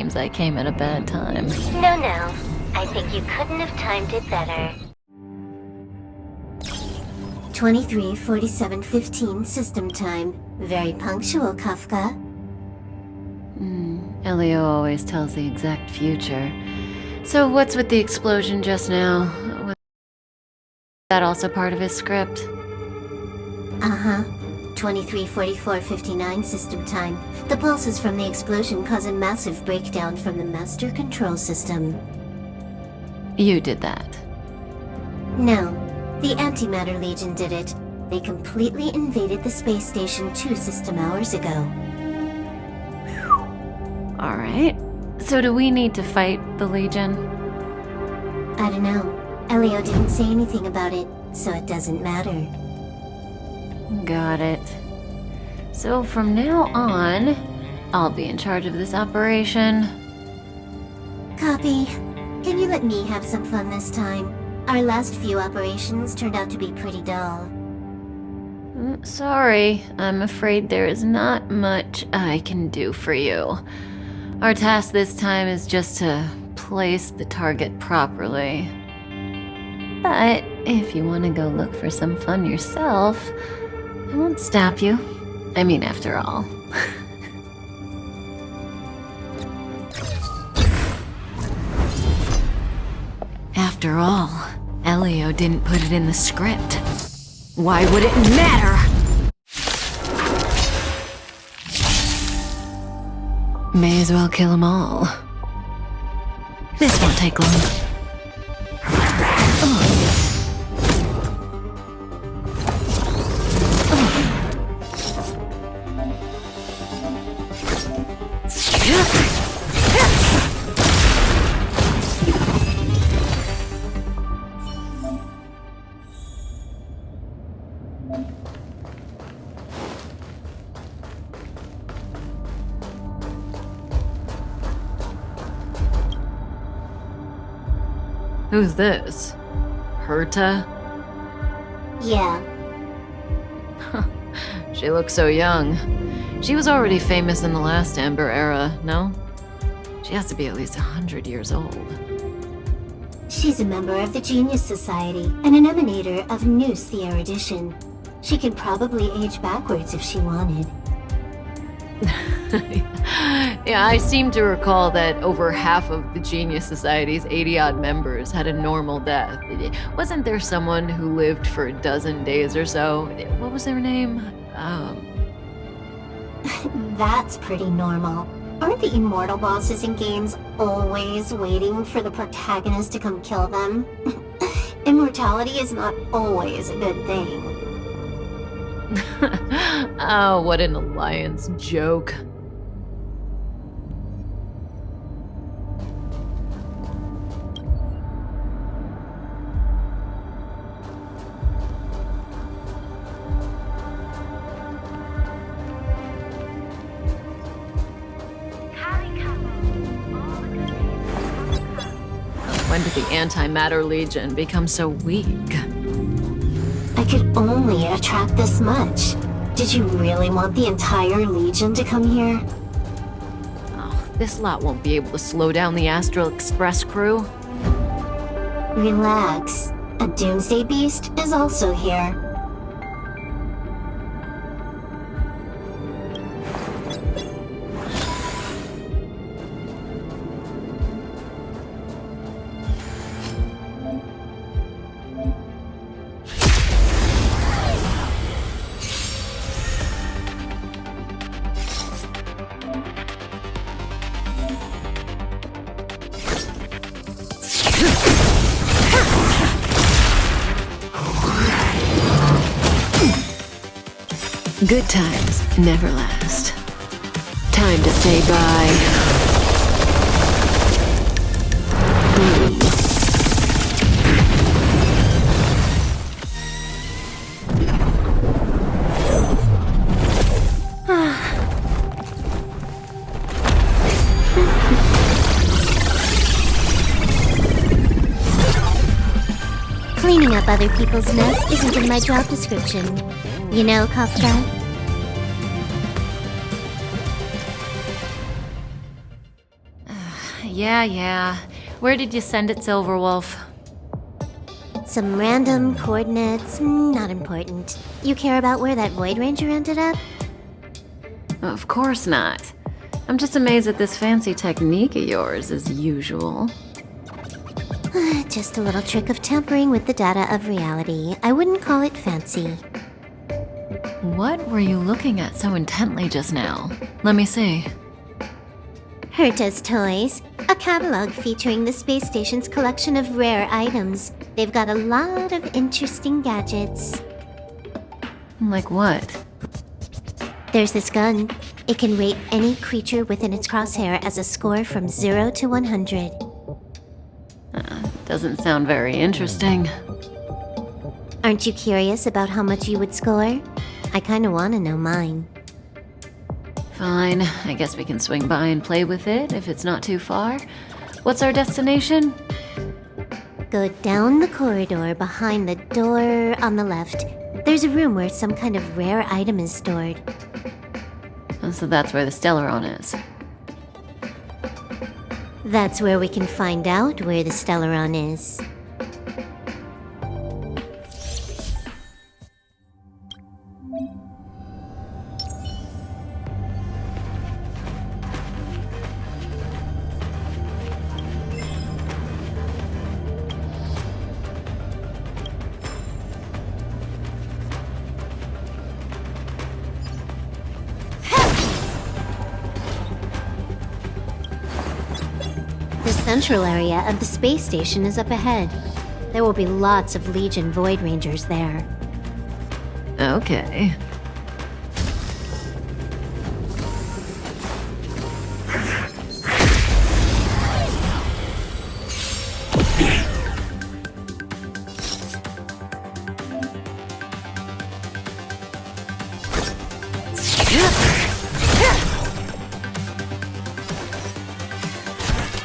seems I came at a bad time. No. I think you couldn't have timed it better. 23:47:15 system time. Very punctual, Kafka. Elio always tells the exact future. So what's with the explosion just now? Was that also part of his script? Uh-huh. 23:44:59 system time. The pulses from the explosion cause a massive breakdown from the master control system. You did that. No, the Antimatter Legion did it. They completely invaded the space station 2 system hours ago. Alright. So do we need to fight the Legion? I don't know. Elio didn't say anything about it, so it doesn't matter. Got it. So from now on, I'll be in charge of this operation. Copy. Can you let me have some fun this time? Our last few operations turned out to be pretty dull. Sorry, I'm afraid there is not much I can do for you. Our task this time is just to place the target properly. But if you want to go look for some fun yourself, I won't stop you. I mean, after all. After all, Elio didn't put it in the script. Why would it matter? May as well kill them all. This won't take long. Who's this? Herta? Yeah. She looks so young. She was already famous in the last Amber era, no? She has to be at least 100 years old. She's a member of the Genius Society and an emanator of Noose the Erudition. She could probably age backwards if she wanted. Yeah, I seem to recall that over half of the Genius Society's 80-odd members had a normal death. Wasn't there someone who lived for a dozen days or so? What was their name? That's pretty normal. Aren't the immortal bosses in games always waiting for the protagonist to come kill them? Immortality is not always a good thing. Oh, what an alliance joke. When did the Antimatter Legion become so weak? I could only attract this much. Did you really want the entire Legion to come here? Oh, this lot won't be able to slow down the Astral Express crew. Relax. A Doomsday Beast is also here. Good times never last. Time to say bye. Cleaning up other people's mess isn't in my job description. You know, Kafka? Yeah. Where did you send it, Silverwolf? Some random coordinates, not important. You care about where that Void Ranger ended up? Of course not. I'm just amazed at this fancy technique of yours, as usual. Just a little trick of tampering with the data of reality. I wouldn't call it fancy. What were you looking at so intently just now? Let me see. Herta's Toys, a catalog featuring the space station's collection of rare items. They've got a lot of interesting gadgets. Like what? There's this gun. It can rate any creature within its crosshair as a score from 0 to 100. Doesn't sound very interesting. Aren't you curious about how much you would score? I kinda wanna know mine. Fine, I guess we can swing by and play with it if it's not too far. What's our destination? Go down the corridor behind the door on the left. There's a room where some kind of rare item is stored. So that's where the Stellaron is. That's where we can find out where the Stellaron is. The central area of the space station is up ahead. There will be lots of Legion Void Rangers there. Okay.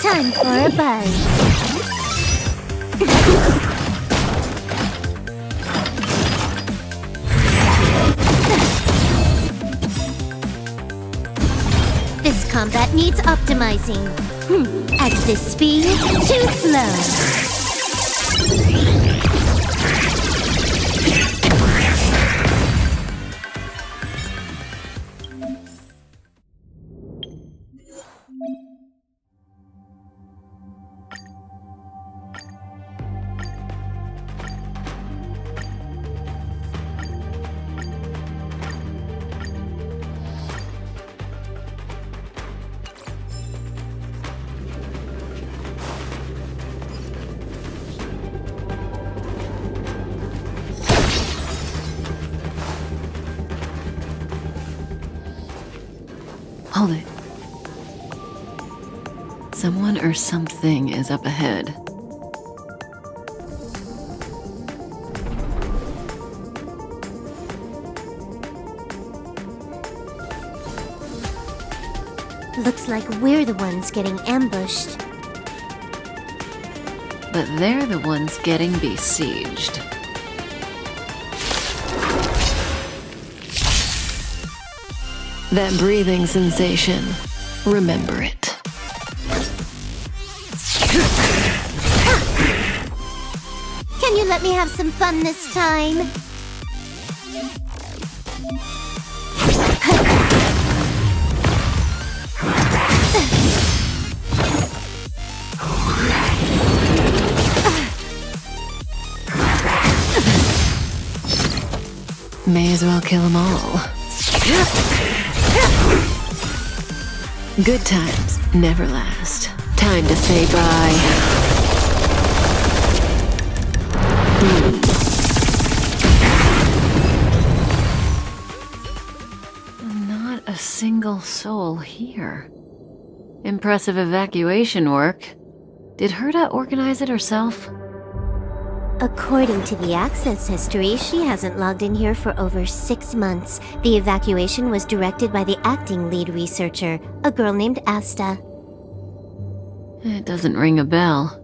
Time for a buzz. This combat needs optimizing. At this speed, too slow. Hold it. Someone or something is up ahead. Looks like we're the ones getting ambushed. But they're the ones getting besieged. That breathing sensation. Remember it. Can you let me have some fun this time? May as well kill them all. Good times never last. Time to say bye. Not a single soul here. Impressive evacuation work. Did Herta organize it herself? According to the access history, she hasn't logged in here for over 6 months. The evacuation was directed by the acting lead researcher, a girl named Asta. It doesn't ring a bell.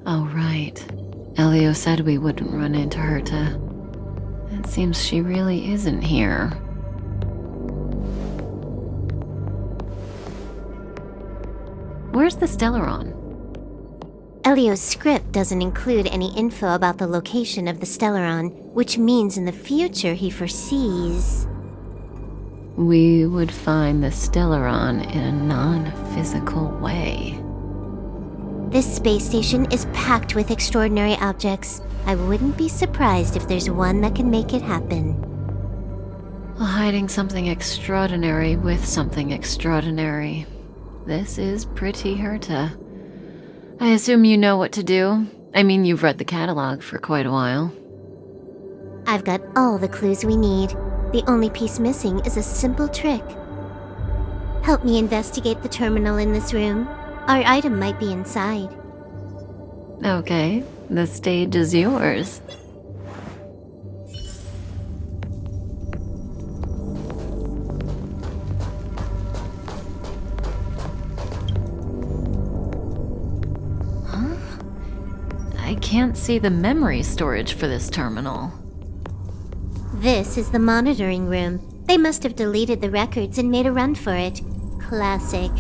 Oh, right. Elio said we wouldn't run into Herta. It seems she really isn't here. Where's the Stellaron? Elio's script doesn't include any info about the location of the Stellaron, which means in the future he foresees... We would find the Stellaron in a non-physical way. This space station is packed with extraordinary objects. I wouldn't be surprised if there's one that can make it happen. Well, hiding something extraordinary with something extraordinary. This is pretty Herta. I assume you know what to do. I mean, you've read the catalog for quite a while. I've got all the clues we need. The only piece missing is a simple trick. Help me investigate the terminal in this room. Our item might be inside. Okay, the stage is yours. Huh? I can't see the memory storage for this terminal. This is the monitoring room. They must have deleted the records and made a run for it. Classic.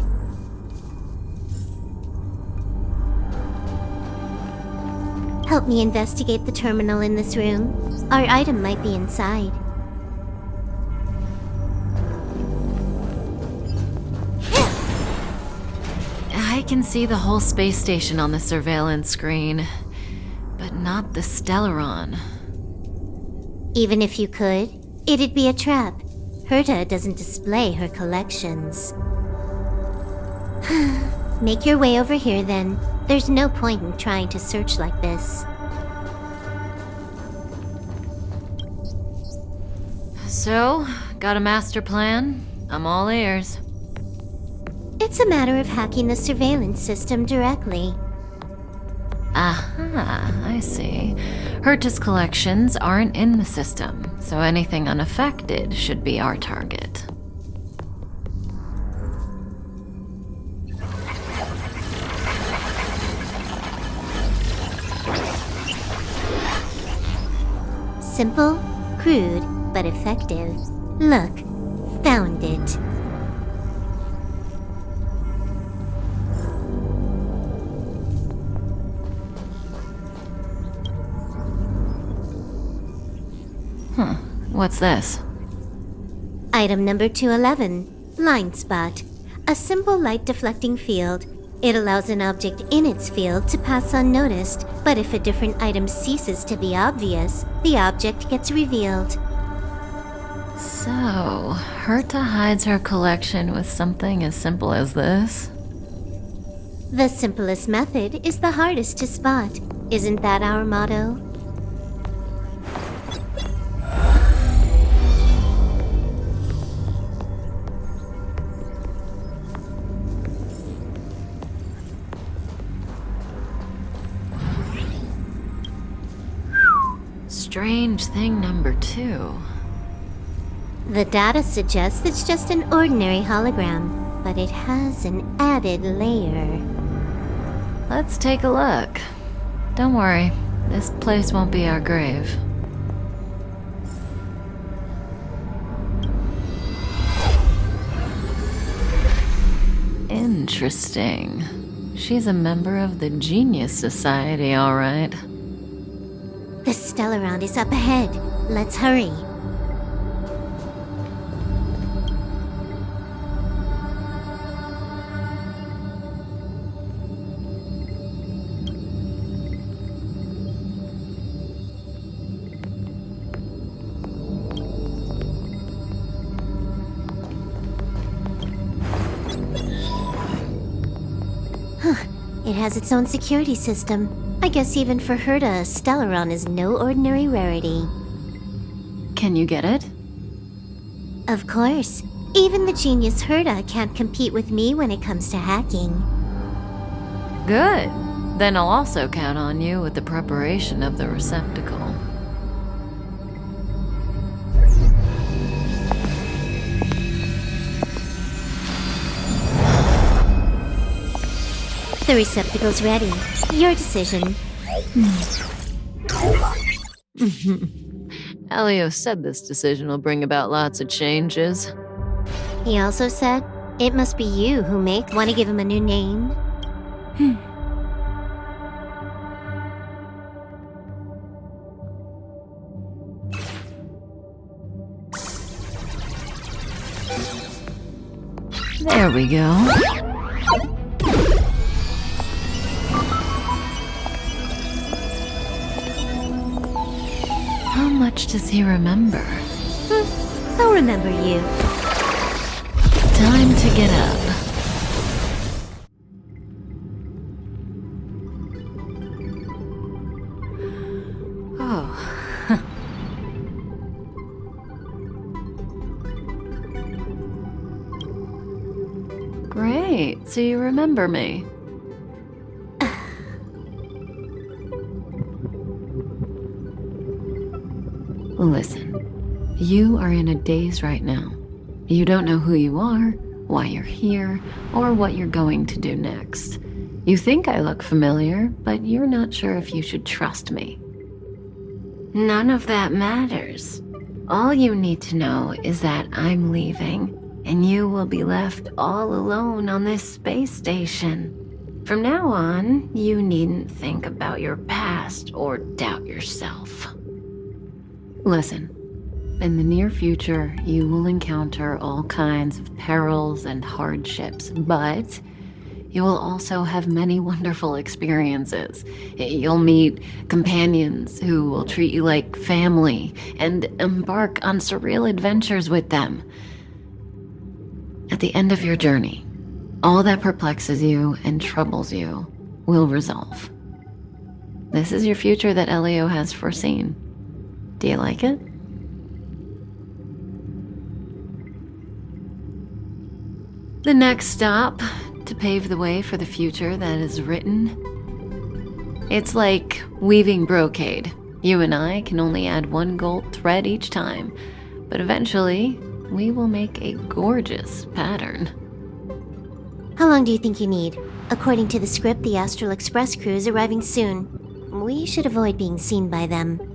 Help me investigate the terminal in this room. Our item might be inside. I can see the whole space station on the surveillance screen, but not the Stellaron. Even if you could, it'd be a trap. Herta doesn't display her collections. Make your way over here then. There's no point in trying to search like this. So, got a master plan? I'm all ears. It's a matter of hacking the surveillance system directly. Aha, I see. Herta's collections aren't in the system, so anything unaffected should be our target. Simple, crude, but effective. Look, found it. Huh, what's this? Item number 211, line spot. A simple light deflecting field. It allows an object in its field to pass unnoticed, but if a different item ceases to be obvious, the object gets revealed. So, Herta hides her collection with something as simple as this? The simplest method is the hardest to spot. Isn't that our motto? Strange thing number 2. The data suggests it's just an ordinary hologram, but it has an added layer. Let's take a look. Don't worry, this place won't be our grave. Interesting. She's a member of the Genius Society, all right. The Stellaron is up ahead. Let's hurry. It has its own security system. I guess even for Herta, Stellaron is no ordinary rarity. Can you get it? Of course. Even the genius Herta can't compete with me when it comes to hacking. Good. Then I'll also count on you with the preparation of the receptacle. The receptacle's ready. Your decision. Elio said this decision will bring about lots of changes. He also said, it must be you who Want to give him a new name? There we go. How much does he remember? I'll remember you. Time to get up. Oh. Great, so you remember me. Listen, you are in a daze right now. You don't know who you are, why you're here, or what you're going to do next. You think I look familiar, but you're not sure if you should trust me. None of that matters. All you need to know is that I'm leaving, and you will be left all alone on this space station. From now on, you needn't think about your past or doubt yourself. Listen, in the near future, you will encounter all kinds of perils and hardships, but you will also have many wonderful experiences. You'll meet companions who will treat you like family and embark on surreal adventures with them. At the end of your journey, all that perplexes you and troubles you will resolve. This is your future that Elio has foreseen. Do you like it? The next stop, to pave the way for the future that is written. It's like weaving brocade. You and I can only add one gold thread each time, but eventually, we will make a gorgeous pattern. How long do you think you need? According to the script, the Astral Express crew is arriving soon. We should avoid being seen by them.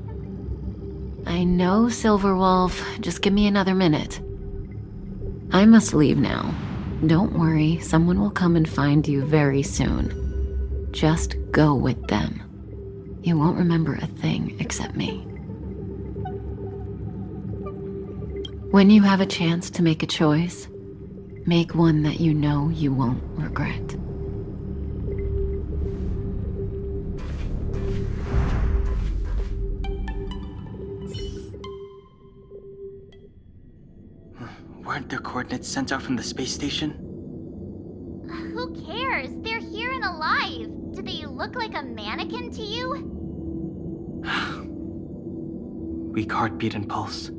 I know, Silverwolf. Just give me another minute. I must leave now. Don't worry, someone will come and find you very soon. Just go with them. You won't remember a thing except me. When you have a chance to make a choice, make one that you know you won't regret. Weren't their coordinates sent out from the space station? Who cares? They're here and alive. Do they look like a mannequin to you? Weak heartbeat and pulse.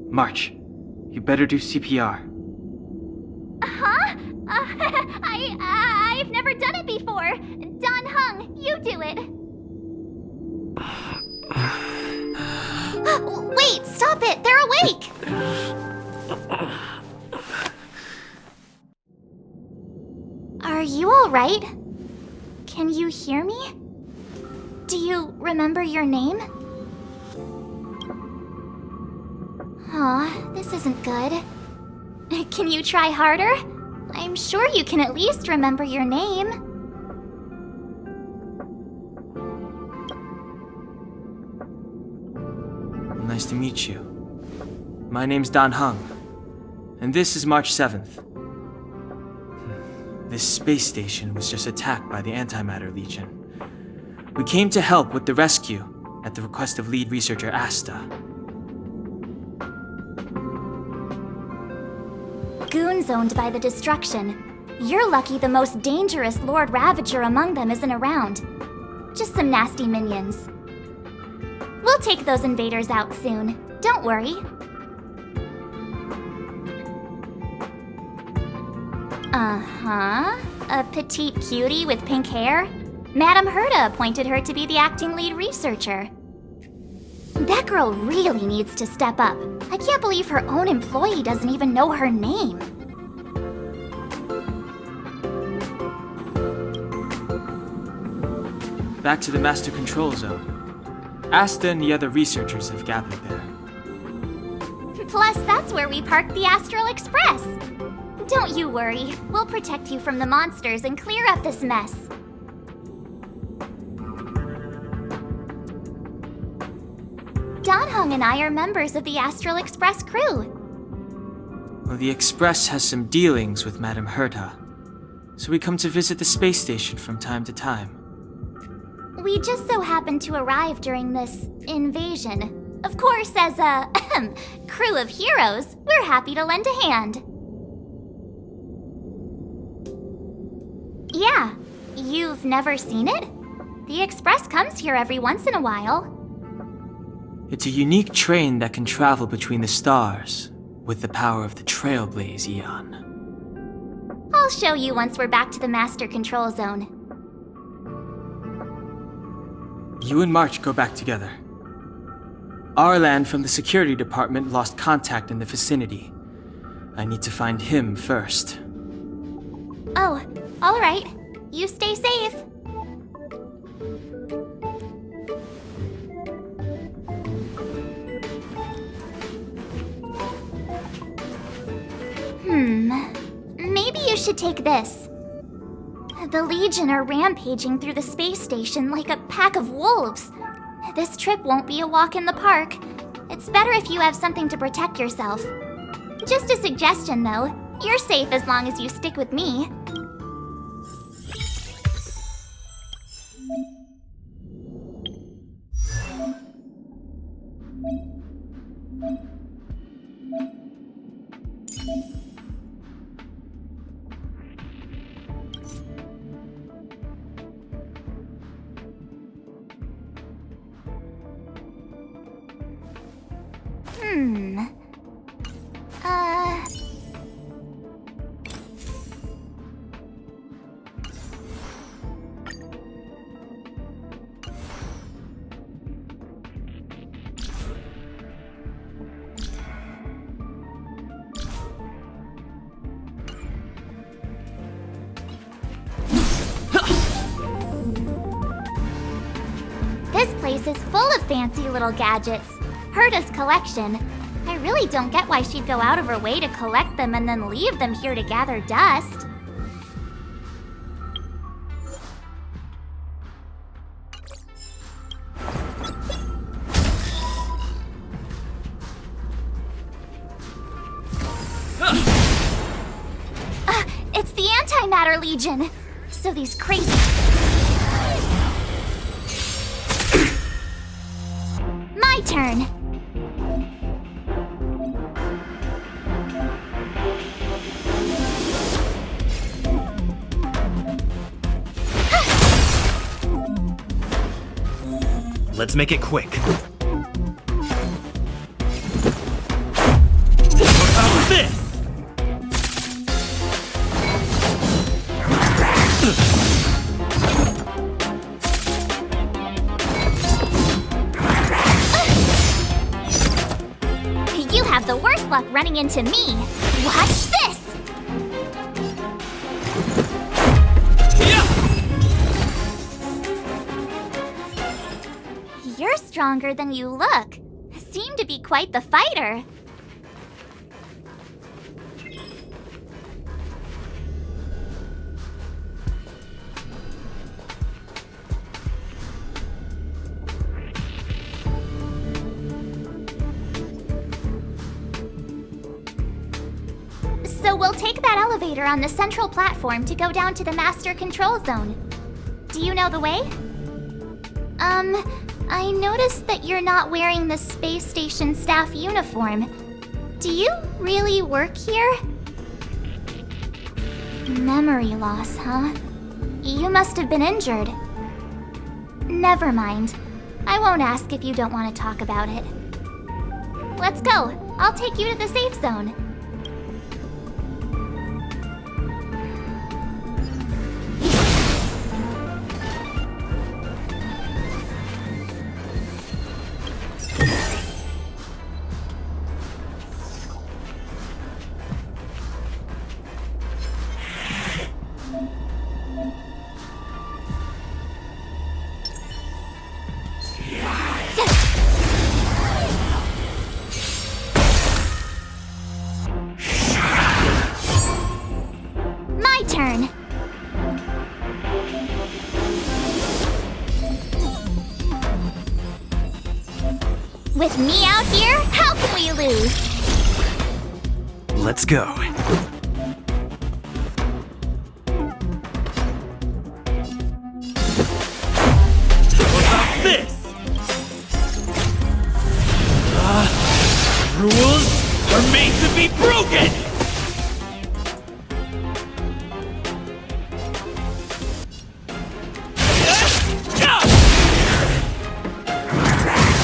March, you better do CPR. Huh? I've never done it before. Don Hung, you do it. Wait, stop it! They're awake! Are you alright? Can you hear me? Do you remember your name? Aw, this isn't good. Can you try harder? I'm sure you can at least remember your name. Nice to meet you. My name's Don Hung, and this is March 7th. This space station was just attacked by the Antimatter Legion. We came to help with the rescue at the request of lead researcher Asta. Goons owned by the destruction. You're lucky the most dangerous Lord Ravager among them isn't around. Just some nasty minions. We'll take those invaders out soon. Don't worry. Uh-huh. A petite cutie with pink hair? Madame Herta appointed her to be the acting lead researcher. That girl really needs to step up. I can't believe her own employee doesn't even know her name. Back to the Master Control Zone. Asta and the other researchers have gathered there. Plus, that's where we parked the Astral Express. Don't you worry. We'll protect you from the monsters and clear up this mess. Donhong and I are members of the Astral Express crew. Well, the Express has some dealings with Madame Herta, so we come to visit the space station from time to time. We just so happened to arrive during this invasion. Of course, as a crew of heroes, we're happy to lend a hand. Yeah, you've never seen it? The Express comes here every once in a while. It's a unique train that can travel between the stars with the power of the Trailblaze Eon. I'll show you once we're back to the Master Control Zone. You and March go back together. Arlan from the security department lost contact in the vicinity. I need to find him first. Oh, all right. You stay safe. Maybe you should take this. The Legion are rampaging through the space station like a pack of wolves. This trip won't be a walk in the park. It's better if you have something to protect yourself. Just a suggestion, though. You're safe as long as you stick with me. This place is full of fancy little gadgets. Herta's collection. I really don't get why she'd go out of her way to collect them and then leave them here to gather dust. It's the Antimatter Legion. So these crazy... My turn. Let's make it quick. What about this? You have the worst luck running into me. Watch this! You're stronger than you look. Seem to be quite the fighter. So we'll take that elevator on the central platform to go down to the Master Control Zone. Do you know the way? I noticed that you're not wearing the space station staff uniform. Do you really work here? Memory loss, huh? You must have been injured. Never mind. I won't ask if you don't want to talk about it. Let's go. I'll take you to the safe zone. With me out here, how can we lose? Let's go. How about this? Rules are made to be broken!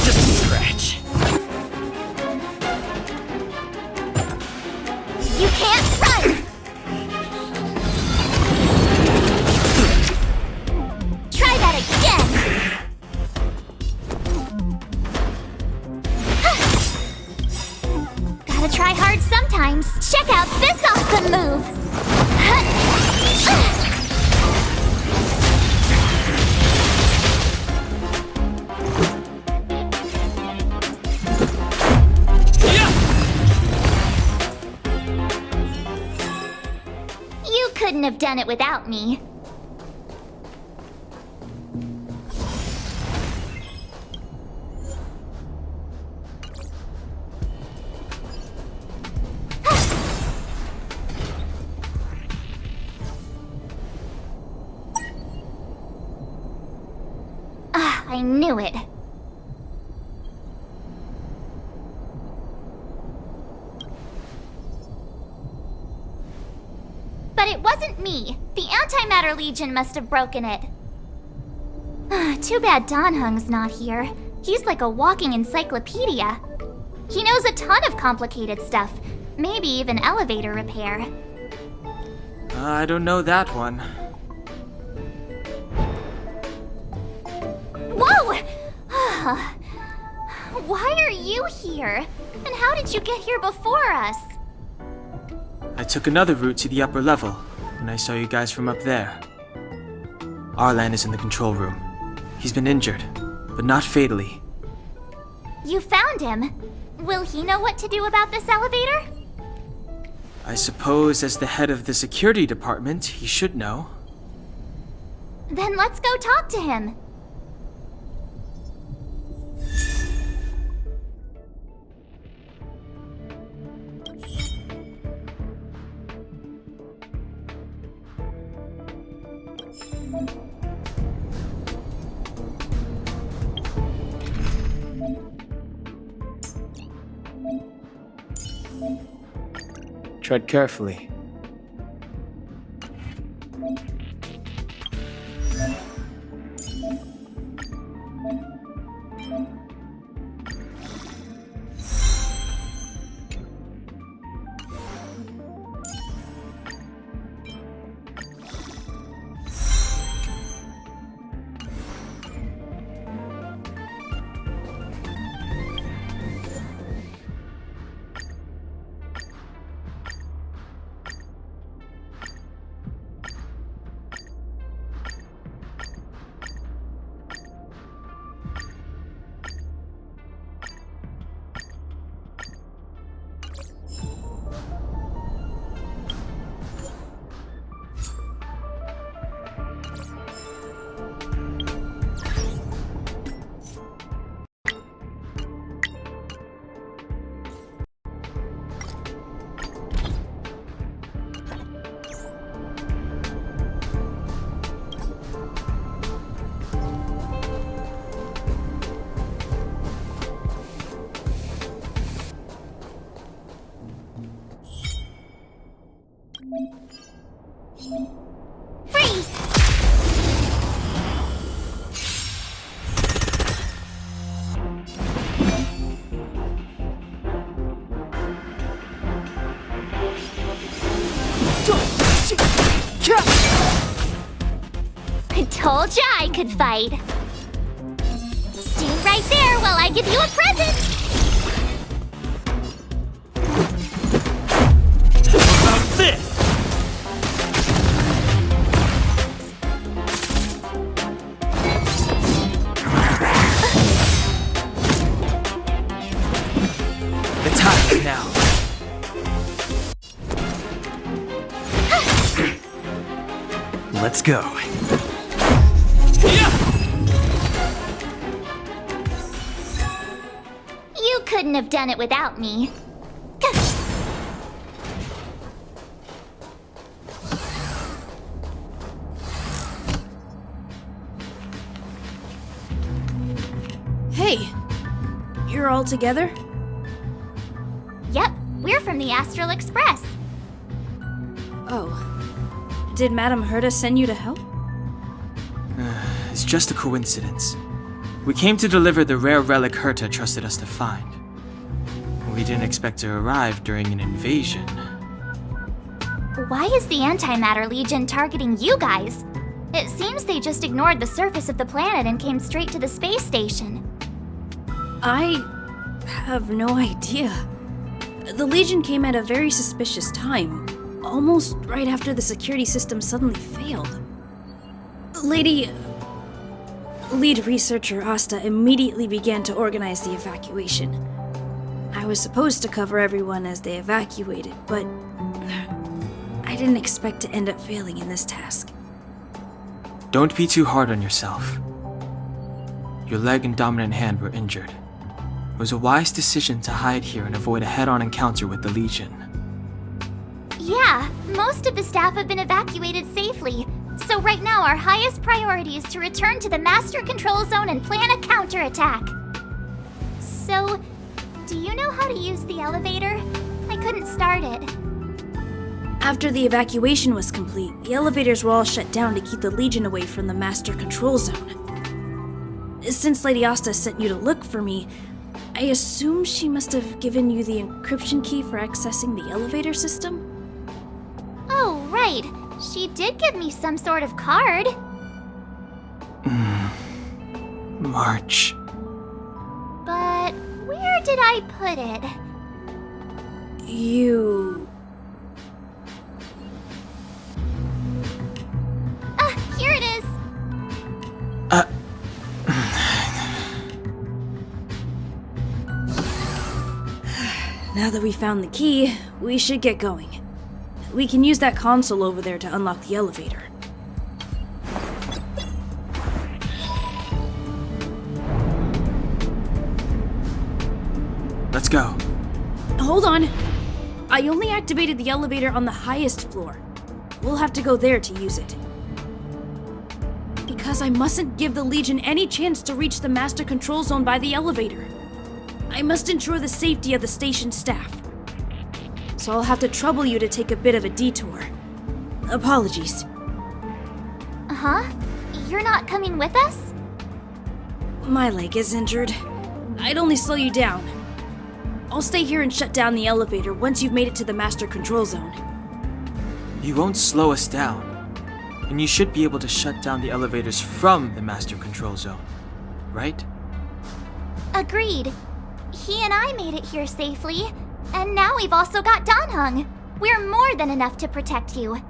Just a scratch. You can't run! Try that again! Gotta try hard sometimes. Check out this awesome move! You couldn't have done it without me. I knew it. But it wasn't me. The Antimatter Legion must have broken it. Too bad Danhung's not here. He's like a walking encyclopedia. He knows a ton of complicated stuff. Maybe even elevator repair. I don't know that one. Whoa! Why are you here? And how did you get here before us? I took another route to the upper level, and I saw you guys from up there. Arlan is in the control room. He's been injured, but not fatally. You found him. Will he know what to do about this elevator? I suppose as the head of the security department, he should know. Then let's go talk to him. Tread carefully. Freeze! I told ya I could fight. Stand right there while I give you a present. How about this? The time is now. Let's go. couldn't have done it without me. Hey! You're all together? Yep, we're from the Astral Express. Oh. Did Madame Herta send you to help? It's just a coincidence. We came to deliver the rare relic Herta trusted us to find. We didn't expect to arrive during an invasion. Why is the Antimatter Legion targeting you guys? It seems they just ignored the surface of the planet and came straight to the space station. I have no idea. The Legion came at a very suspicious time, almost right after the security system suddenly failed. Lead researcher Asta immediately began to organize the evacuation. I was supposed to cover everyone as they evacuated, but I didn't expect to end up failing in this task. Don't be too hard on yourself. Your leg and dominant hand were injured. It was a wise decision to hide here and avoid a head-on encounter with the Legion. Yeah, most of the staff have been evacuated safely. So right now our highest priority is to return to the Master Control Zone and plan a counterattack. So, do you know how to use the elevator? I couldn't start it. After the evacuation was complete, the elevators were all shut down to keep the Legion away from the Master Control Zone. Since Lady Asta sent you to look for me, I assume she must have given you the encryption key for accessing the elevator system? Oh, right. She did give me some sort of card. March. But where did I put it? You... Here it is. Now that we found the key, we should get going. We can use that console over there to unlock the elevator. Let's go. Hold on! I only activated the elevator on the highest floor. We'll have to go there to use it. Because I mustn't give the Legion any chance to reach the Master Control Zone by the elevator. I must ensure the safety of the station staff. So I'll have to trouble you to take a bit of a detour. Apologies. Huh? You're not coming with us? My leg is injured. I'd only slow you down. I'll stay here and shut down the elevator once you've made it to the Master Control Zone. You won't slow us down. And you should be able to shut down the elevators from the Master Control Zone, right? Agreed. He and I made it here safely, and now we've also got Danhung. We're more than enough to protect you.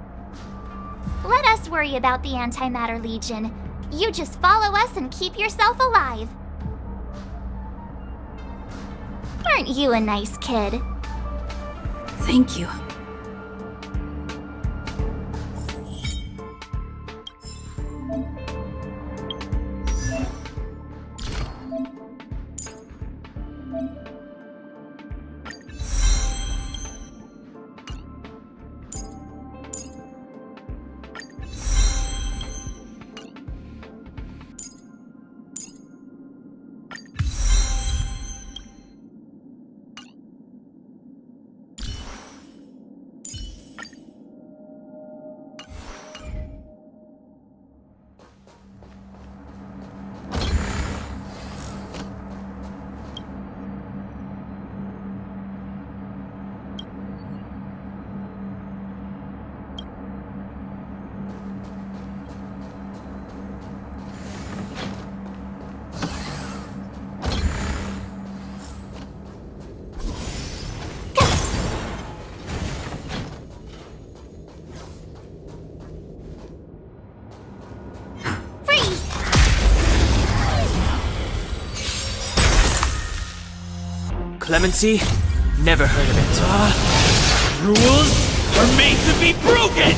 Let us worry about the Antimatter Legion. You just follow us and keep yourself alive. Aren't you a nice kid? Thank you. Clemency? Never heard of it. Rules are made to be broken!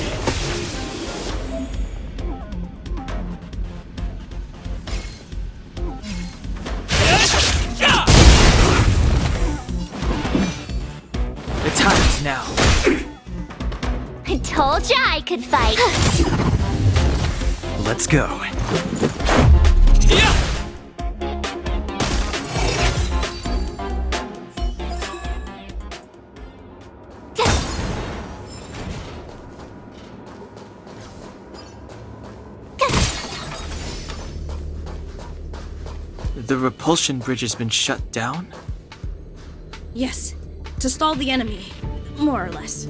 Told ya I could fight. Let's go. Yeah! The repulsion bridge has been shut down? Yes, to stall the enemy, more or less.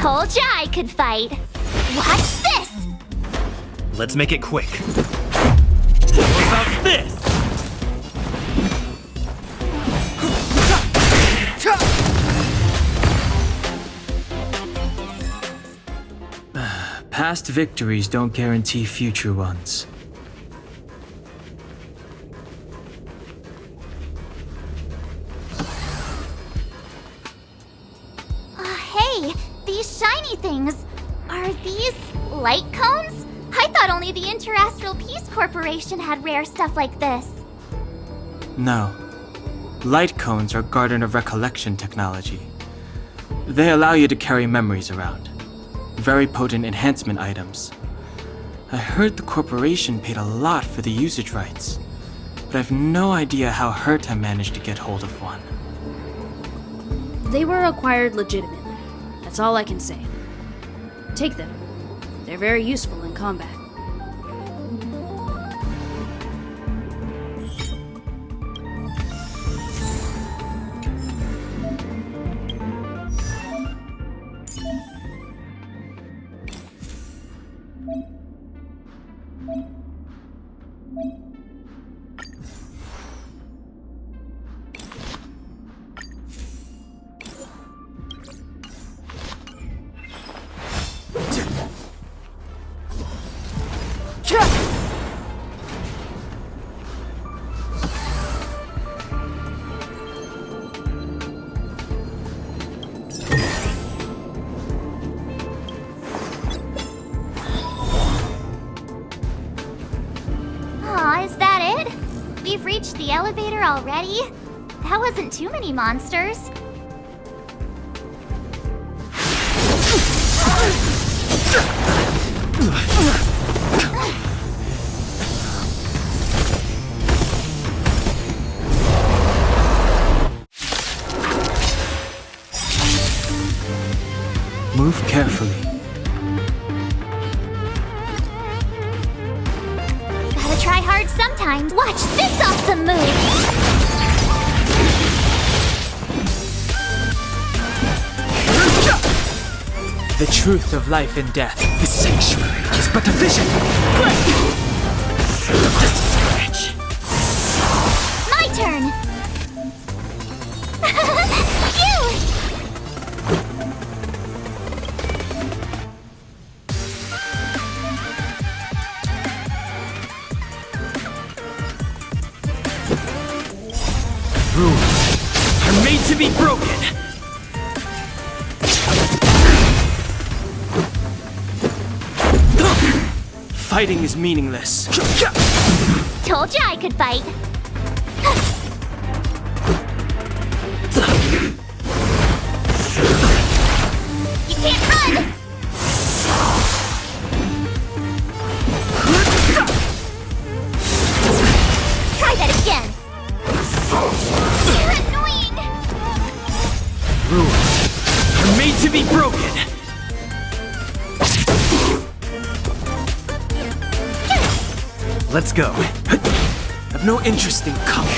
Told ya I could fight. Watch this! Let's make it quick. What about this? Past victories don't guarantee future ones. Hey, these shiny things. Are these light cones? I thought only the Interastral Peace Corporation had rare stuff like this. No. Light cones are Garden of Recollection technology. They allow you to carry memories around. Very potent enhancement items. I heard the corporation paid a lot for the usage rights, but I've no idea how Herta managed to get hold of one. They were acquired legitimately. That's all I can say. Take them. They're very useful in combat. Aw, is that it? We've reached the elevator already? That wasn't too many monsters. Move carefully. Gotta try hard sometimes. Watch this awesome move! The truth of life and death. The sanctuary is but a vision. Just a scratch. My turn! You! Rules are made to be broken. Fighting is meaningless. Told ya I could fight. You can't run! Try that again! You're annoying! Rules are made to be broken. Let's go. I've no interest in coming.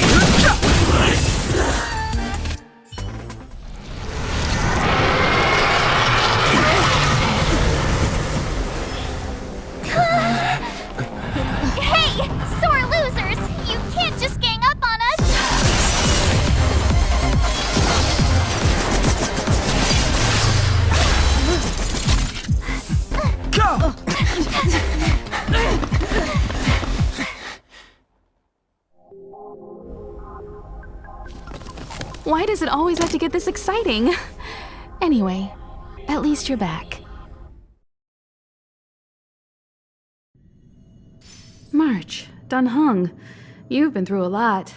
Hey! Sore losers! You can't just gang up on us! Why does it always have to get this exciting? Anyway, at least you're back. March, Dunhung, you've been through a lot.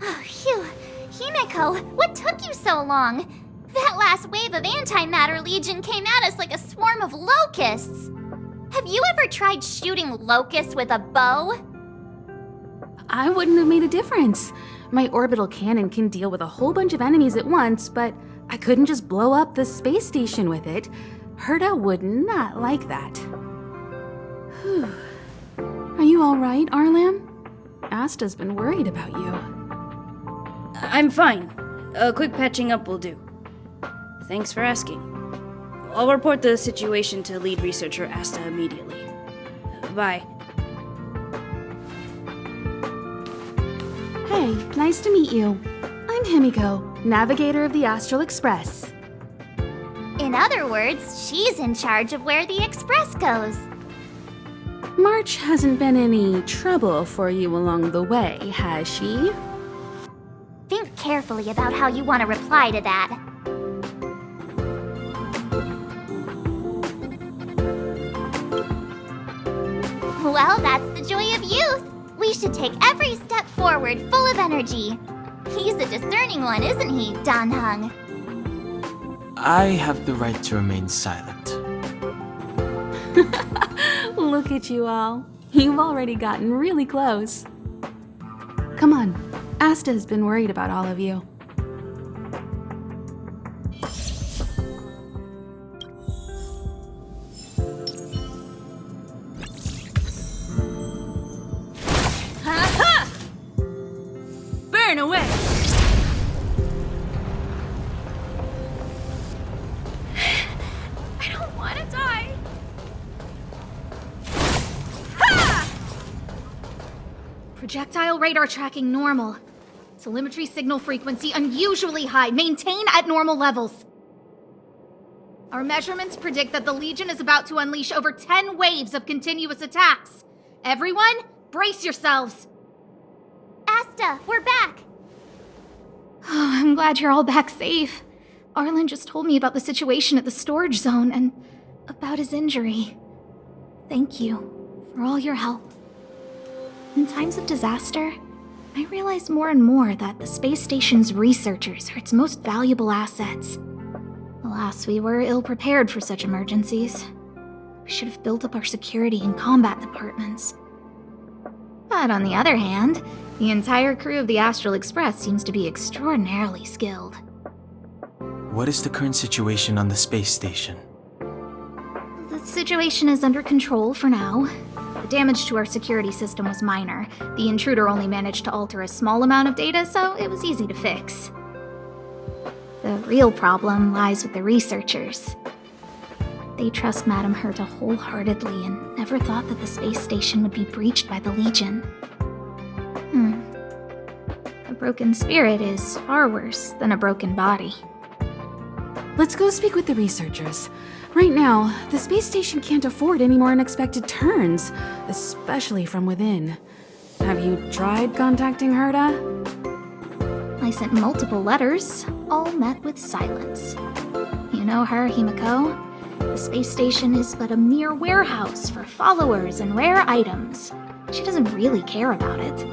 Oh, phew. Himeko, what took you so long? That last wave of antimatter legion came at us like a swarm of locusts. Have you ever tried shooting locusts with a bow? I wouldn't have made a difference. My orbital cannon can deal with a whole bunch of enemies at once, but I couldn't just blow up the space station with it. Herta would not like that. Whew. Are you all right, Arlam? Asta's been worried about you. I'm fine. A quick patching up will do. Thanks for asking. I'll report the situation to lead researcher Asta immediately. Bye. Hey, nice to meet you. I'm Himiko, navigator of the Astral Express. In other words, she's in charge of where the express goes. March hasn't been any trouble for you along the way, has she? Think carefully about how you want to reply to that. Well, that's the joy of youth. We should take every step forward full of energy. He's a discerning one, isn't he, Danhung? I have the right to remain silent. Look at you all. You've already gotten really close. Come on. Asta has been worried about all of you. Burn away! I don't want to die. Projectile radar tracking normal. Telemetry signal frequency unusually high. Maintain at normal levels. Our measurements predict that the Legion is about to unleash over 10 waves of continuous attacks. Everyone, brace yourselves. Asta, we're back. Oh, I'm glad you're all back safe. Arlen just told me about the situation at the storage zone and about his injury. Thank you for all your help. In times of disaster, I realize more and more that the space station's researchers are its most valuable assets. Alas, we were ill-prepared for such emergencies. We should have built up our security and combat departments. But on the other hand, the entire crew of the Astral Express seems to be extraordinarily skilled. What is the current situation on the space station? The situation is under control for now. The damage to our security system was minor. The intruder only managed to alter a small amount of data, so it was easy to fix. The real problem lies with the researchers. They trust Madame Herta wholeheartedly and never thought that the space station would be breached by the Legion. A broken spirit is far worse than a broken body. Let's go speak with the researchers. Right now, the space station can't afford any more unexpected turns, especially from within. Have you tried contacting Herta? I sent multiple letters, all met with silence. You know her, Himiko. The space station is but a mere warehouse for followers and rare items. She doesn't really care about it.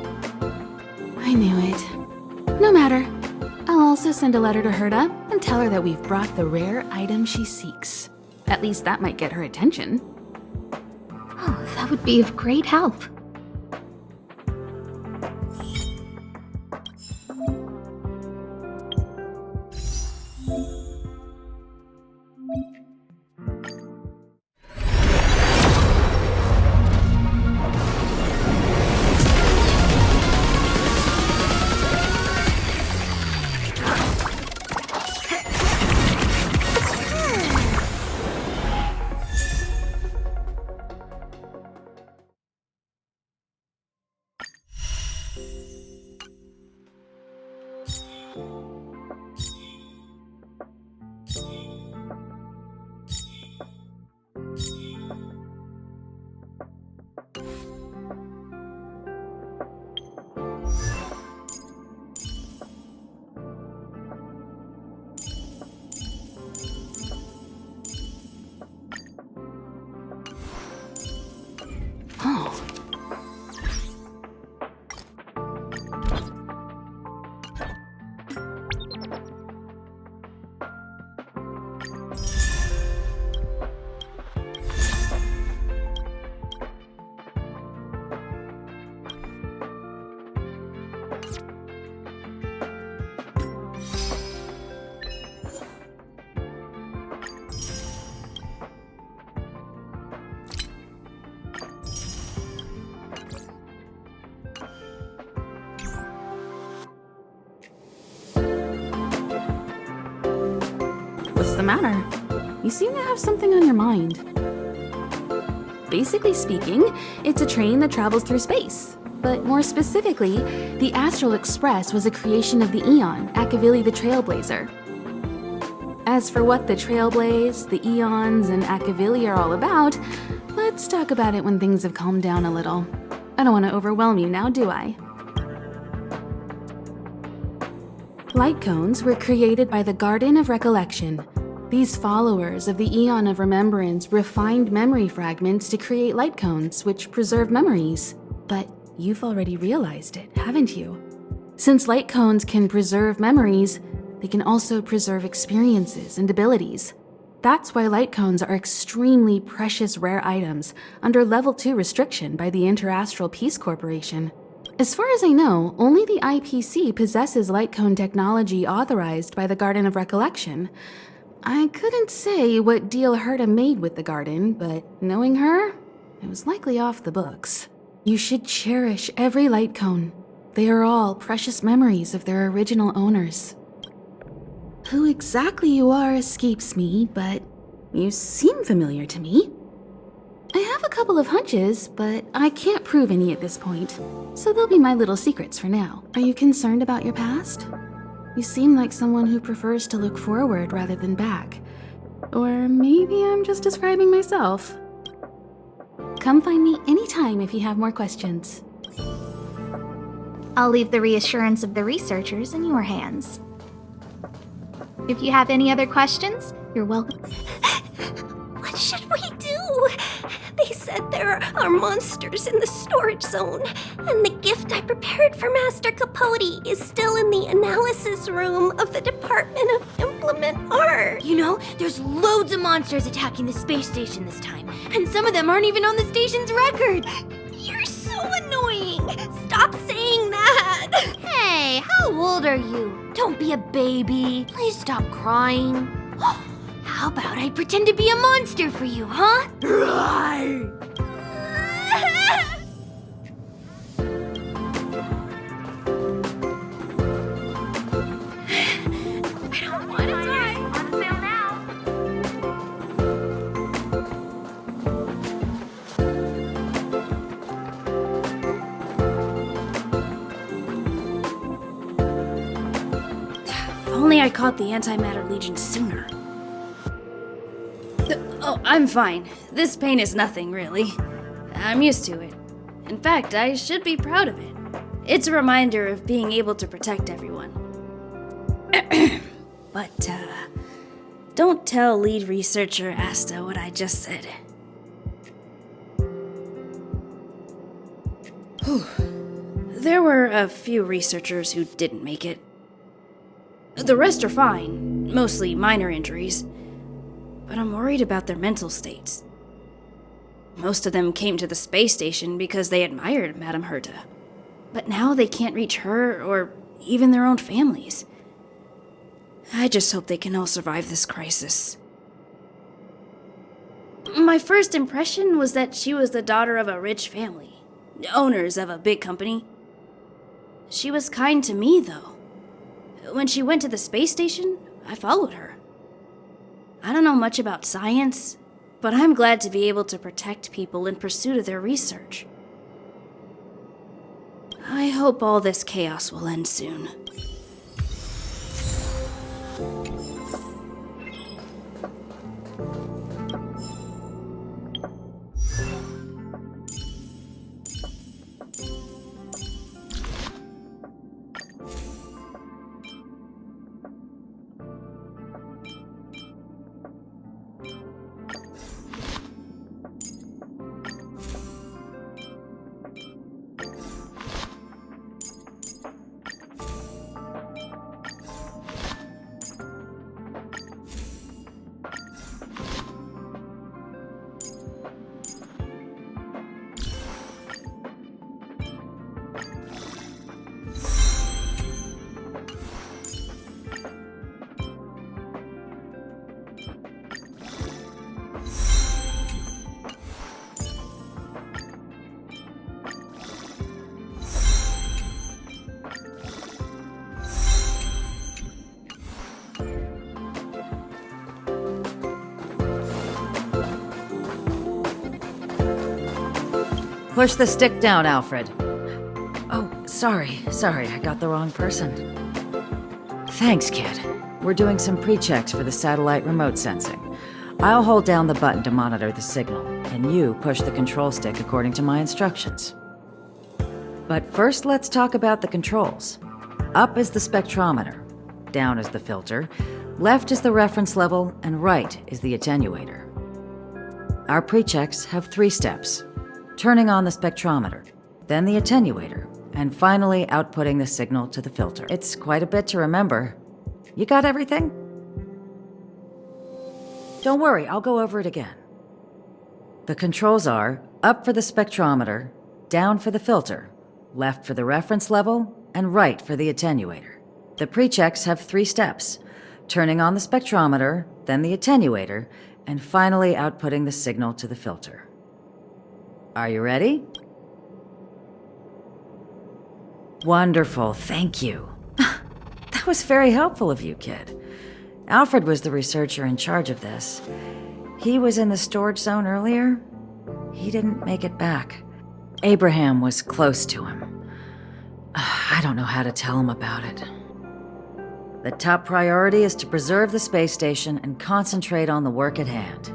I knew it. No matter. I'll also send a letter to Herta and tell her that we've brought the rare item she seeks. At least that might get her attention. Oh, that would be of great help. matter? You seem to have something on your mind. Basically speaking, it's a train that travels through space. But more specifically, the Astral Express was a creation of the Eon, Akavili the Trailblazer. As for what the Trailblaze, the Eons, and Akavili are all about, let's talk about it when things have calmed down a little. I don't want to overwhelm you now, do I? Light cones were created by the Garden of Recollection. These followers of the Eon of Remembrance refined memory fragments to create light cones, which preserve memories. But you've already realized it, haven't you? Since light cones can preserve memories, they can also preserve experiences and abilities. That's why light cones are extremely precious rare items under Level 2 restriction by the Interastral Peace Corporation. As far as I know, only the IPC possesses light cone technology authorized by the Garden of Recollection. I couldn't say what deal Herta made with the Garden, but knowing her, it was likely off the books. You should cherish every light cone. They are all precious memories of their original owners. Who exactly you are escapes me, but you seem familiar to me. I have a couple of hunches, but I can't prove any at this point, so they'll be my little secrets for now. Are you concerned about your past? You seem like someone who prefers to look forward rather than back. Or maybe I'm just describing myself. Come find me anytime if you have more questions. I'll leave the reassurance of the researchers in your hands. If you have any other questions, you're welcome. What should we do? They said there are monsters in the storage zone, and the gift I prepared for Master Capote is still in the analysis room of the Department of Implement Art. You know, there's loads of monsters attacking the space station this time, and some of them aren't even on the station's record. You're so annoying! Stop saying that! Hey, how old are you? Don't be a baby. Please stop crying. How about I pretend to be a monster for you, huh? I don't want to die. On sale now. If only I caught the Antimatter Legion sooner. Oh, I'm fine. This pain is nothing, really. I'm used to it. In fact, I should be proud of it. It's a reminder of being able to protect everyone. But, don't tell lead researcher Asta what I just said. Whew. There were a few researchers who didn't make it. The rest are fine, mostly minor injuries. But I'm worried about their mental states. Most of them came to the space station because they admired Madame Herta. But now they can't reach her or even their own families. I just hope they can all survive this crisis. My first impression was that she was the daughter of a rich family, owners of a big company. She was kind to me, though. When she went to the space station, I followed her. I don't know much about science, but I'm glad to be able to protect people in pursuit of their research. I hope all this chaos will end soon. Push the stick down, Alfred. Oh, sorry, I got the wrong person. Thanks, kid. We're doing some pre-checks for the satellite remote sensing. I'll hold down the button to monitor the signal, and you push the control stick according to my instructions. But first, let's talk about the controls. Up is the spectrometer, down is the filter, left is the reference level, and right is the attenuator. Our pre-checks have 3 steps. Turning on the spectrometer, then the attenuator, and finally outputting the signal to the filter. It's quite a bit to remember. You got everything? Don't worry, I'll go over it again. The controls are up for the spectrometer, down for the filter, left for the reference level, and right for the attenuator. The pre-checks have 3 steps. Turning on the spectrometer, then the attenuator, and finally outputting the signal to the filter. Are you ready? Wonderful, thank you. That was very helpful of you, kid. Alfred was the researcher in charge of this. He was in the storage zone earlier. He didn't make it back. Abraham was close to him. I don't know how to tell him about it. The top priority is to preserve the space station and concentrate on the work at hand.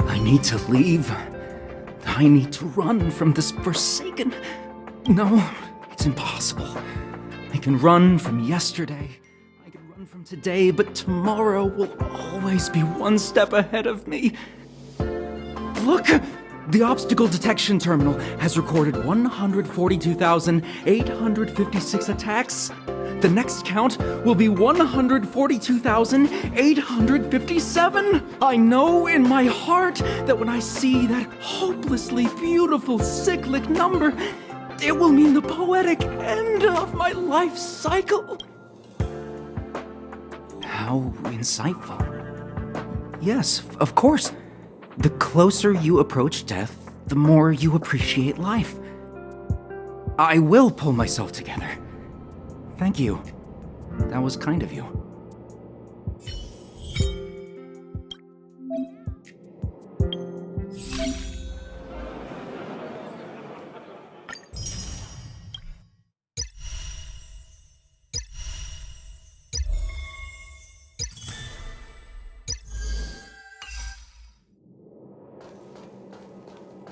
I need to leave. I need to run from this forsaken... No, it's impossible. I can run from yesterday. I can run from today, but tomorrow will always be one step ahead of me. Look! The obstacle detection terminal has recorded 142,856 attacks. The next count will be 142,857. I know in my heart that when I see that hopelessly beautiful cyclic number, it will mean the poetic end of my life cycle. How insightful. Yes, of course. The closer you approach death, the more you appreciate life. I will pull myself together. Thank you. That was kind of you.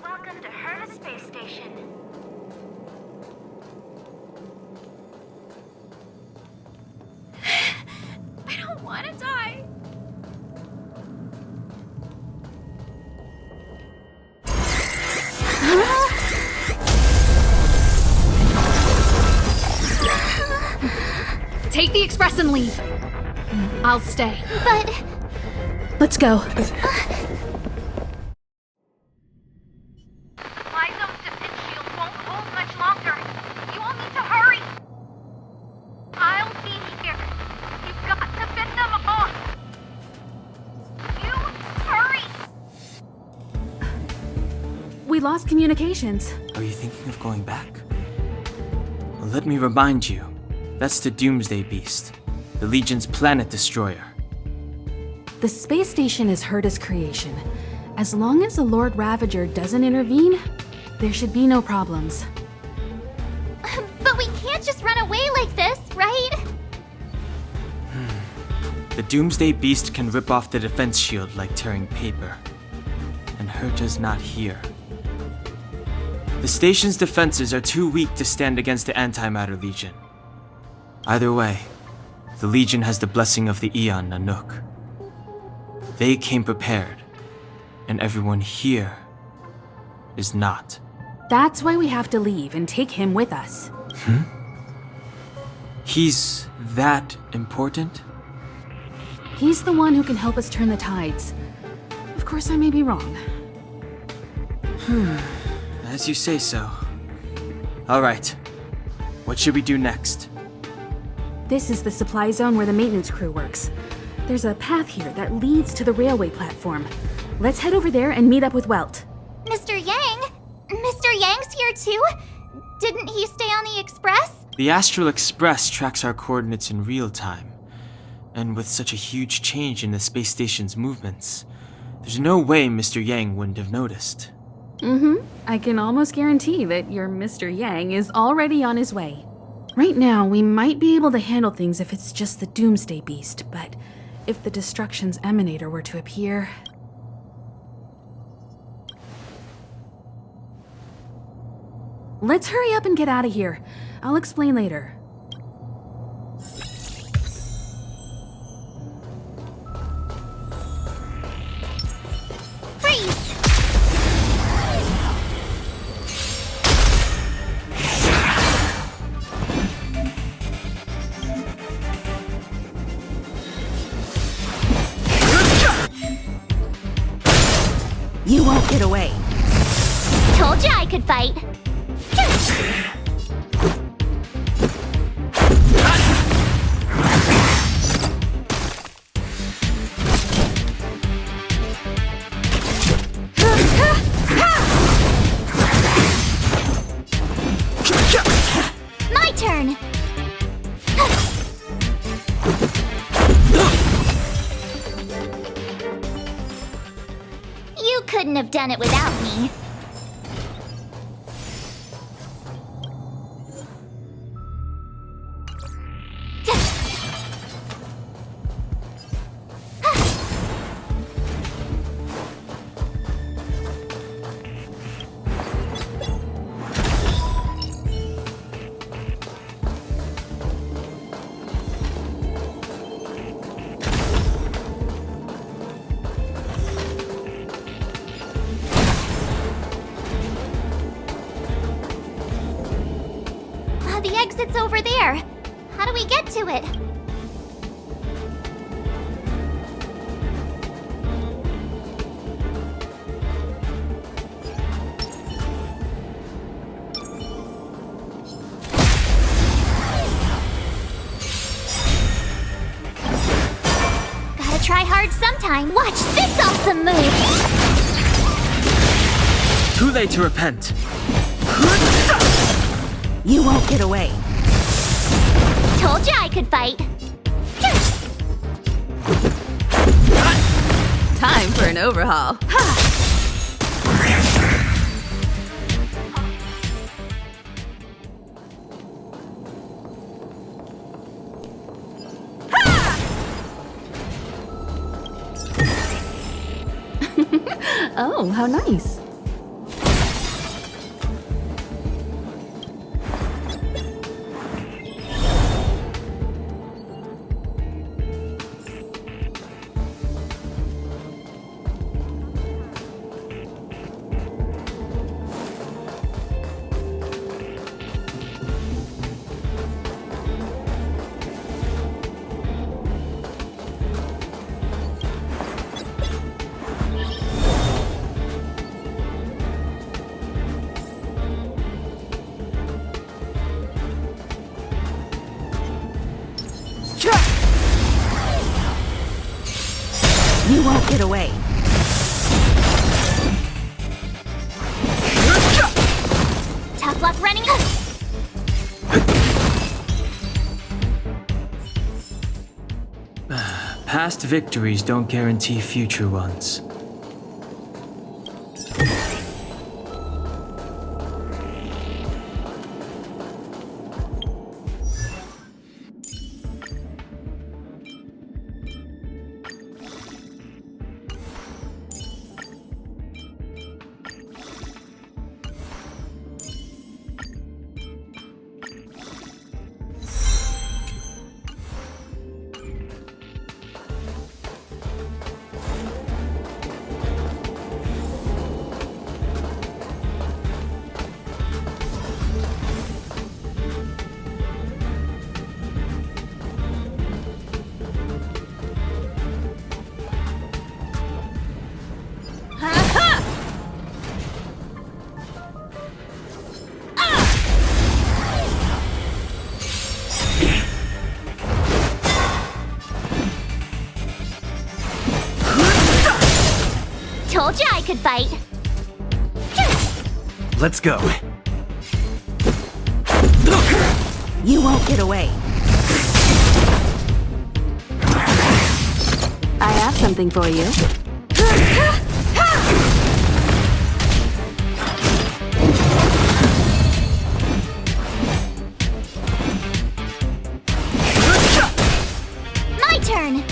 Welcome to Herta Space Station. I don't want to die. Take the express and leave. I'll stay. But Let's go. my zone's defense shield won't hold much longer. You all need to hurry. I'll be here. You've got to fend them off. You hurry. We lost communications. Are you thinking of going back? Well, let me remind you, that's the Doomsday Beast, the Legion's planet destroyer. The space station is Herta's creation. As long as the Lord Ravager doesn't intervene, there should be no problems. But we can't just run away like this, right? The Doomsday Beast can rip off the defense shield like tearing paper. And Herta's not here. The station's defenses are too weak to stand against the Antimatter Legion. Either way, the Legion has the blessing of the Aeon Nanook. They came prepared, and everyone here is not. That's why we have to leave and take him with us. He's that important? He's the one who can help us turn the tides. Of course, I may be wrong. As you say so. Alright. What should we do next? This is the supply zone where the maintenance crew works. There's a path here that leads to the railway platform. Let's head over there and meet up with Welt. Mr. Yang? Mr. Yang's here too? Didn't he stay on the express? The Astral Express tracks our coordinates in real time. And with such a huge change in the space station's movements, there's no way Mr. Yang wouldn't have noticed. I can almost guarantee that your Mr. Yang is already on his way. Right now, we might be able to handle things if it's just the Doomsday Beast, but if the Destruction's Emanator were to appear... Let's hurry up and get out of here. I'll explain later. Freeze! You won't get away. Told you I could fight. My turn. You couldn't have done it without me. The exit's over there. How do we get to it? Gotta try hard sometime. Watch this awesome move! Too late to repent. You won't get away. Told you I could fight. Time for an overhaul. Oh, how nice. You won't get away. Tough luck running. Past victories don't guarantee future ones. Told you I could fight. Let's go. You won't get away. I have something for you. My turn.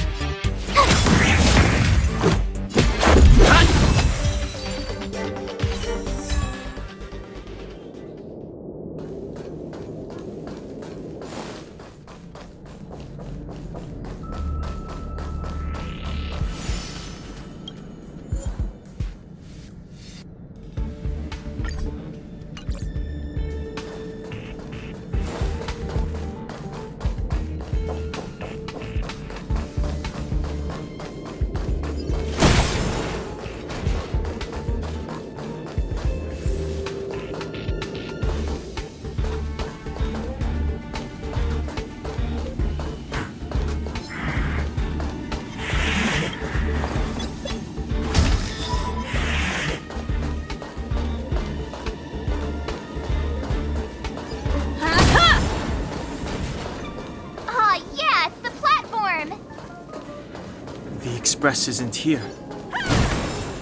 The express isn't here.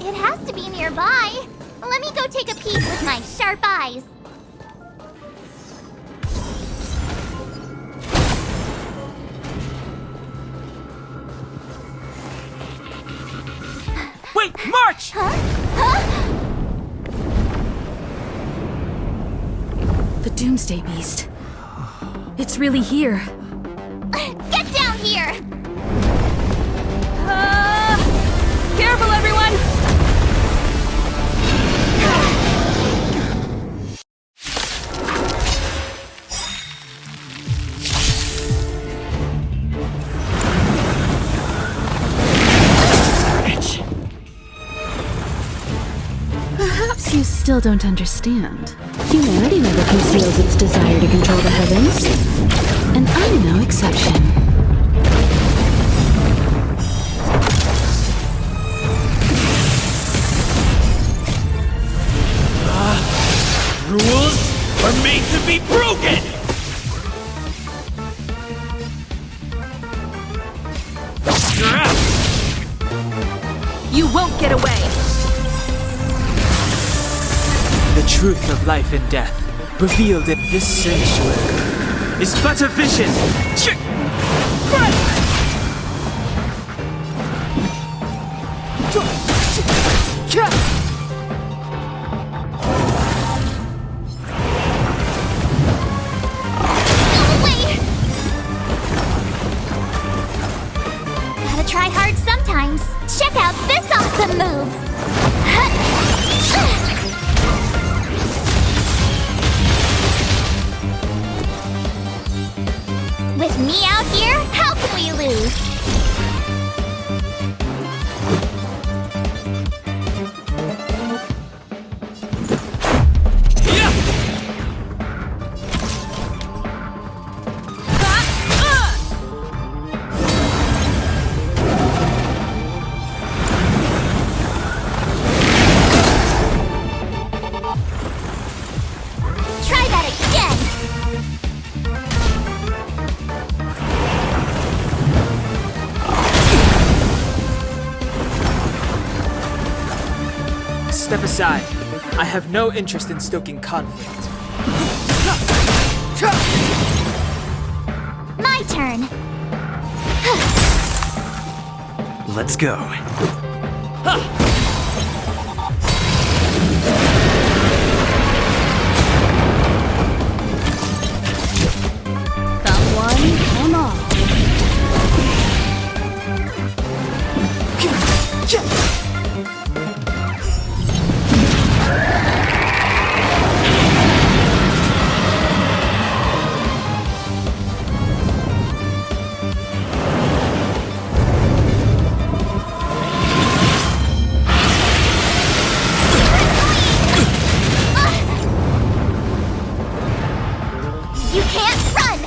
It has to be nearby. Let me go take a peek with my sharp eyes. Wait, march! The Doomsday Beast. It's really here. Get down here! Careful, everyone! Perhaps you still don't understand. Humanity never conceals its desire to control the heavens. And I'm no exception. Rules are made to be broken! You're out! You won't get away! The truth of life and death, revealed in this sanctuary, is but a vision. Gotta try hard sometimes. Check out this awesome move! With me out here, how can we lose? Try that again! Step aside. I have no interest in stoking conflict. My turn! Let's go. Come one, come all. You can't run!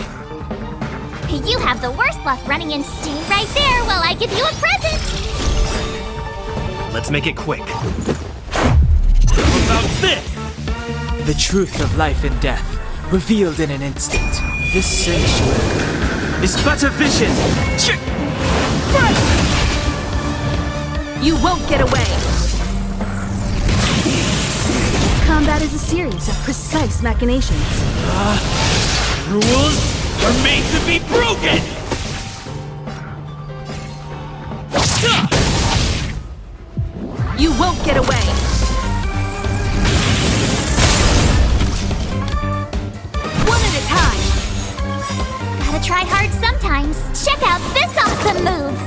You have the worst luck running into steam right there while I give you a present! Let's make it quick. How about this? The truth of life and death, revealed in an instant. This sanctuary is but a vision. You won't get away! Combat is a series of precise machinations. Rules are made to be broken! You won't get away! One at a time! Gotta try hard sometimes. Check out this awesome move!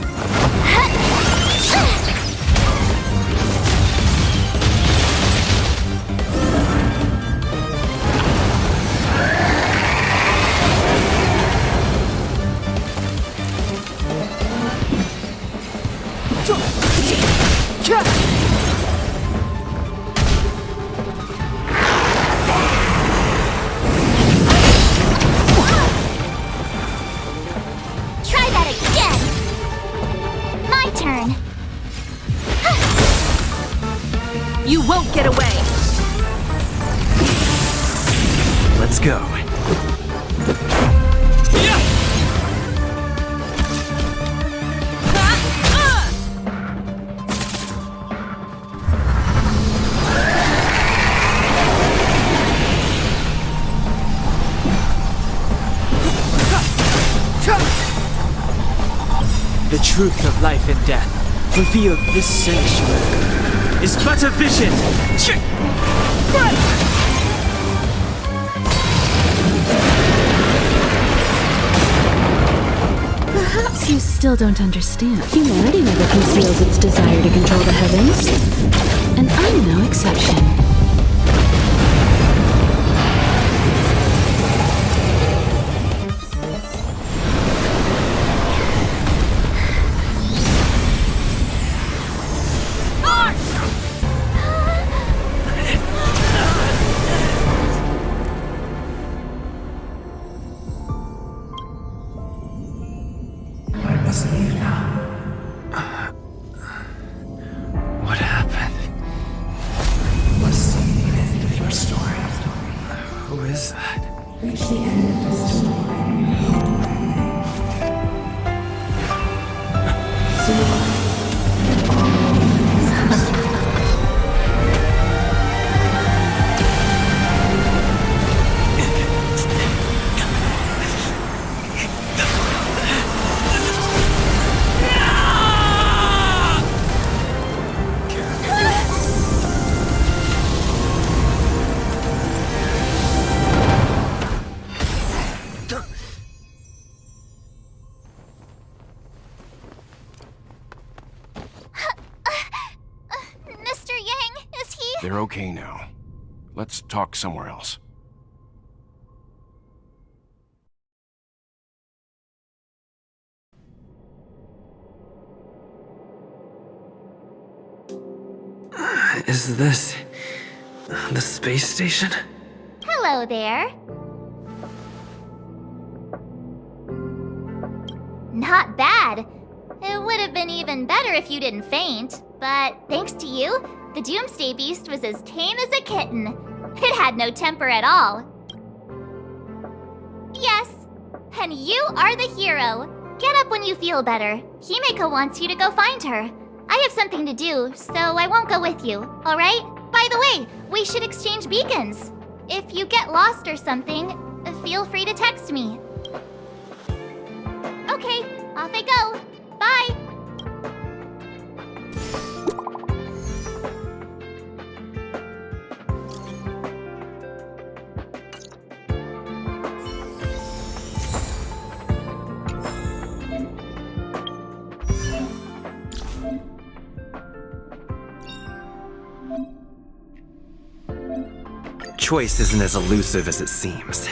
Try that again! My turn! You won't get away! Let's go. The truth of life and death, revealed this sanctuary, is but a vision. Perhaps you still don't understand. Humanity never conceals its desire to control the heavens. And I'm no exception. What happened? What's the end of your story? Who is that? Reach the end of the story. Mr. Yang, is he? They're okay now. Let's talk somewhere else. Is this the space station? Hello there. Not bad. It would have been even better if you didn't faint, but thanks to you, the Doomsday Beast was as tame as a kitten. It had no temper at all. Yes, and you are the hero. Get up when you feel better. Himeko wants you to go find her. I have something to do, so I won't go with you, alright? By the way, we should exchange beacons. If you get lost or something, feel free to text me. Okay, off I go. Bye! Choice isn't as elusive as it seems.